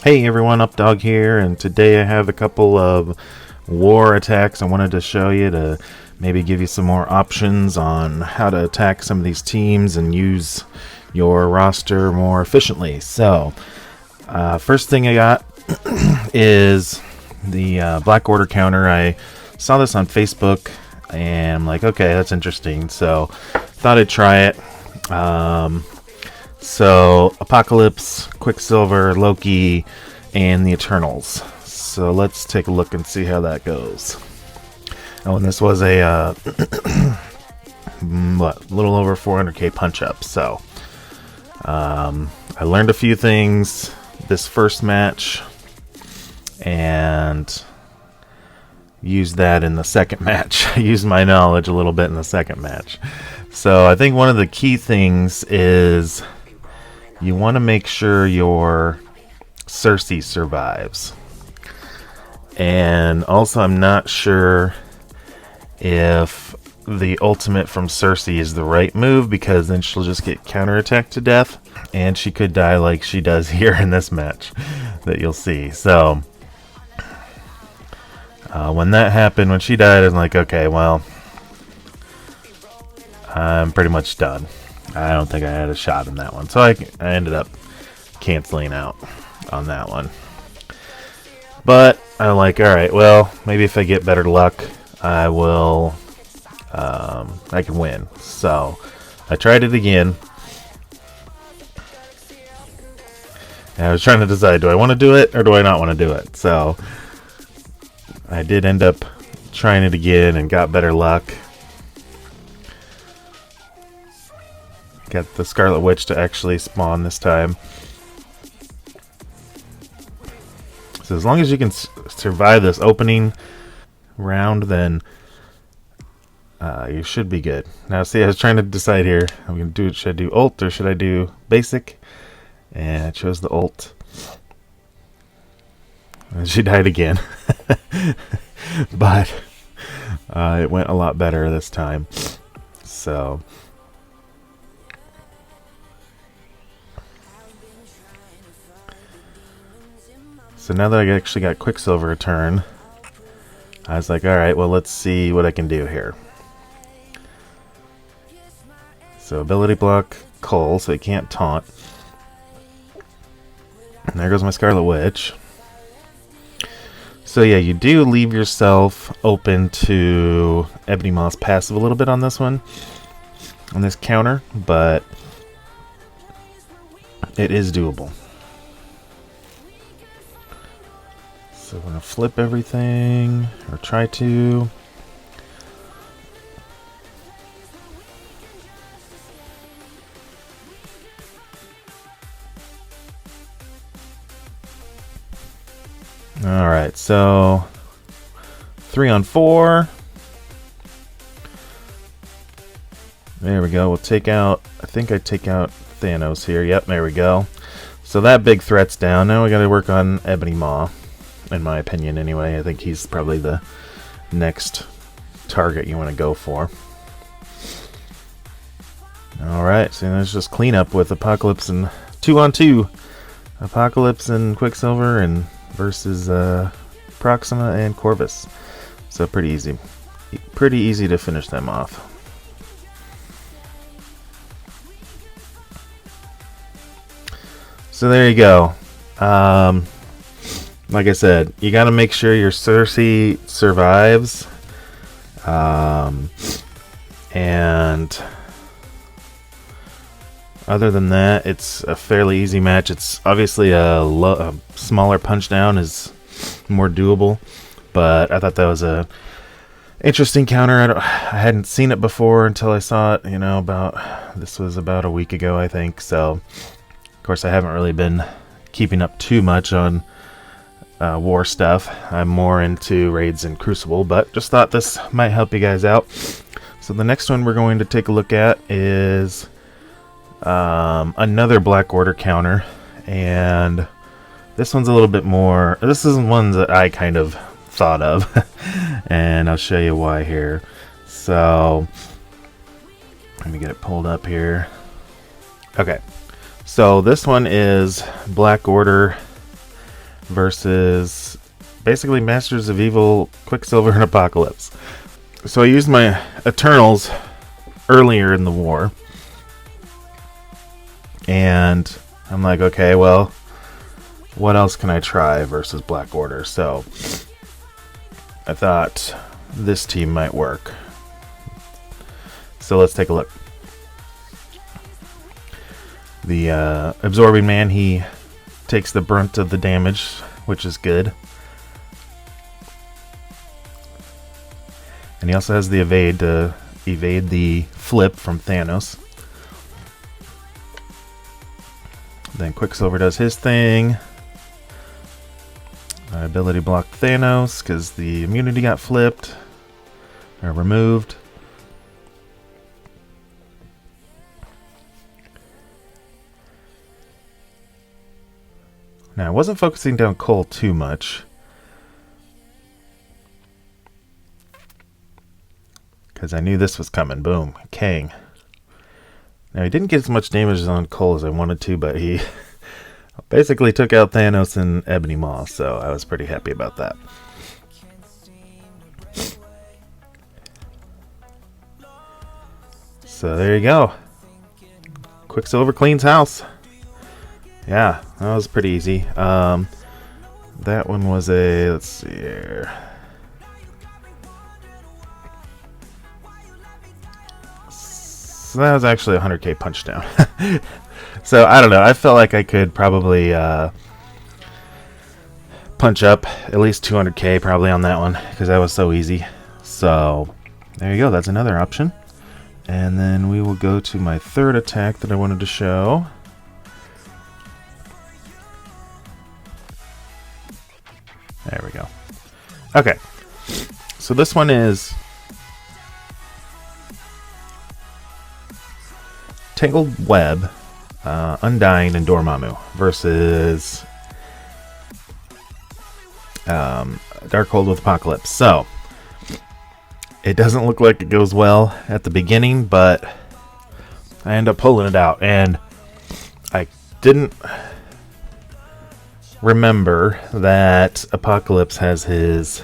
Hey everyone, Updog here, and today I have a couple of war attacks I wanted to show you to maybe give you some more options on how to attack some of these teams and use your roster more efficiently. So, first thing I got is the Black Order counter. I saw this on Facebook and I'm like, okay, that's interesting. So, thought I'd try it. So, Apocalypse, Quicksilver, Loki, and the Eternals. So, let's take a look and see how that goes. Oh, and this was a little over 400k punch up. So, I learned a few things this first match and used that in the second match. I used my knowledge a little bit in the second match. So, I think one of the key things is you want to make sure your Cersei survives. And also, I'm not sure if the ultimate from Cersei is the right move, because then she'll just get counterattacked to death. And she could die like she does here in this match that you'll see. So, when that happened, when she died, I'm like, okay, well, I'm pretty much done. I don't think I had a shot in that one. So I ended up canceling out on that one. But I'm like, alright, well, maybe if I get better luck, I will, I can win. So I tried it again. And I was trying to decide, do I want to do it or do I not want to do it? So I did end up trying it again and got better luck. Got the Scarlet Witch to actually spawn this time. So as long as you can survive this opening round, then you should be good. Now, see, I was trying to decide here. I'm going to do, should I do ult or should I do basic? And I chose the ult. And she died again. But it went a lot better this time. So now that I actually got Quicksilver return, I was like, alright, well, let's see what I can do here. So ability block Cole, so he can't taunt. And there goes my Scarlet Witch. So yeah, you do leave yourself open to Ebony Maw's passive a little bit on this one, on this counter, but it is doable. So I'm going to flip everything, or try to. Alright, so 3 on 4. There we go. We'll take out, I think I take out Thanos here. Yep, there we go. So that big threat's down. Now we got to work on Ebony Maw. In my opinion, anyway. I think he's probably the next target you want to go for. Alright, so let's just clean up with Apocalypse and 2 on 2. Apocalypse and Quicksilver and versus Proxima and Corvus. So pretty easy. Pretty easy to finish them off. So there you go. Like I said, you got to make sure your Cersei survives. And other than that, it's a fairly easy match. It's obviously a smaller punch down is more doable, but I thought that was a interesting counter. I hadn't seen it before until I saw it. This was about a week ago, I think. So, of course, I haven't really been keeping up too much on war stuff. I'm more into raids and Crucible, but just thought this might help you guys out. So the next one we're going to take a look at is another Black Order counter, and this one's a little bit more, this is one that I kind of thought of and I'll show you why here. So let me get it pulled up here. Okay, so this one is Black Order versus basically Masters of Evil, Quicksilver, and Apocalypse. So I used my Eternals earlier in the war, and I'm like, okay, well, what else can I try versus Black Order? So I thought this team might work. So let's take a look. The Absorbing Man, he takes the brunt of the damage, which is good. And he also has the evade to evade the flip from Thanos. Then Quicksilver does his thing. Ability block Thanos because the immunity got flipped or removed. Now, I wasn't focusing down Cole too much, because I knew this was coming. Boom. Kang. Now, he didn't get as much damage on Cole as I wanted to, but he basically took out Thanos and Ebony Maw, so I was pretty happy about that. So there you go. Quicksilver cleans house. Yeah, that was pretty easy. That one was a, let's see here. So that was actually a 100k punch down. So I don't know. I felt like I could probably punch up at least 200k probably on that one because that was so easy. So there you go. That's another option. And then we will go to my third attack that I wanted to show. There we go. Okay. So this one is Tangled Web, Undying, and Dormammu versus Darkhold with Apocalypse. So it doesn't look like it goes well at the beginning, but I end up pulling it out, and I didn't remember that Apocalypse has his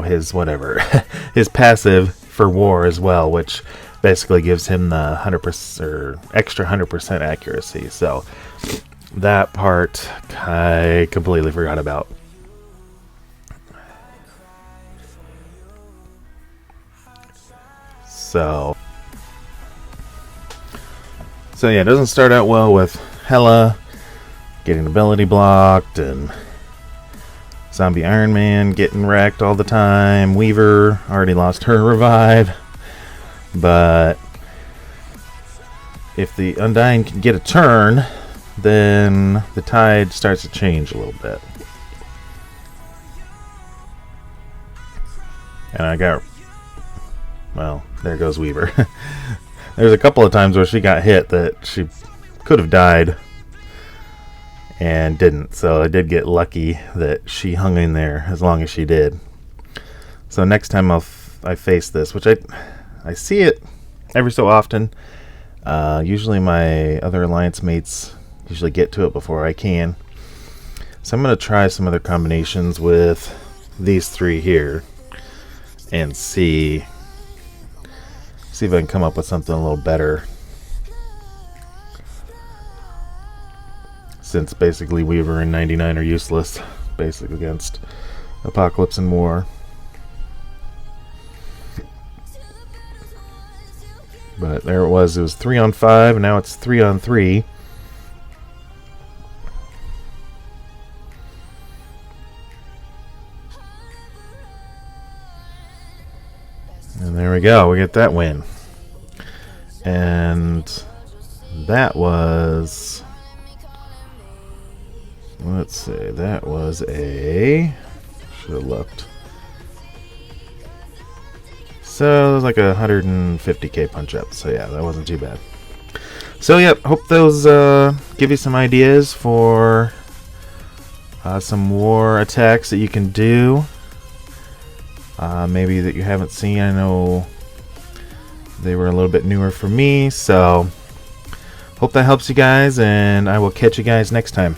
his whatever his passive for war as well, which basically gives him the 100% or extra 100% accuracy. So that part I completely forgot about. So yeah, it doesn't start out well with Hela getting ability blocked and Zombie Iron Man getting wrecked all the time. Weaver already lost her revive. But if the Undying can get a turn, then the tide starts to change a little bit. And I got, well, there goes Weaver. There's a couple of times where she got hit that she could have died and didn't. So I did get lucky that she hung in there as long as she did. So next time I face this, which I see it every so often. Usually my other alliance mates usually get to it before I can. So I'm going to try some other combinations with these three here and see if I can come up with something a little better. Since basically Weaver and 99 are useless, basically against Apocalypse and War. But there it was 3 on 5, and now it's 3 on 3. And there we go, we get that win. And that was, let's see, that was a, should have looked. So it was like a 150k punch up. So yeah, that wasn't too bad. So yep, hope those give you some ideas for some war attacks that you can do. Maybe that you haven't seen. I know they were a little bit newer for me, so hope that helps you guys, and I will catch you guys next time.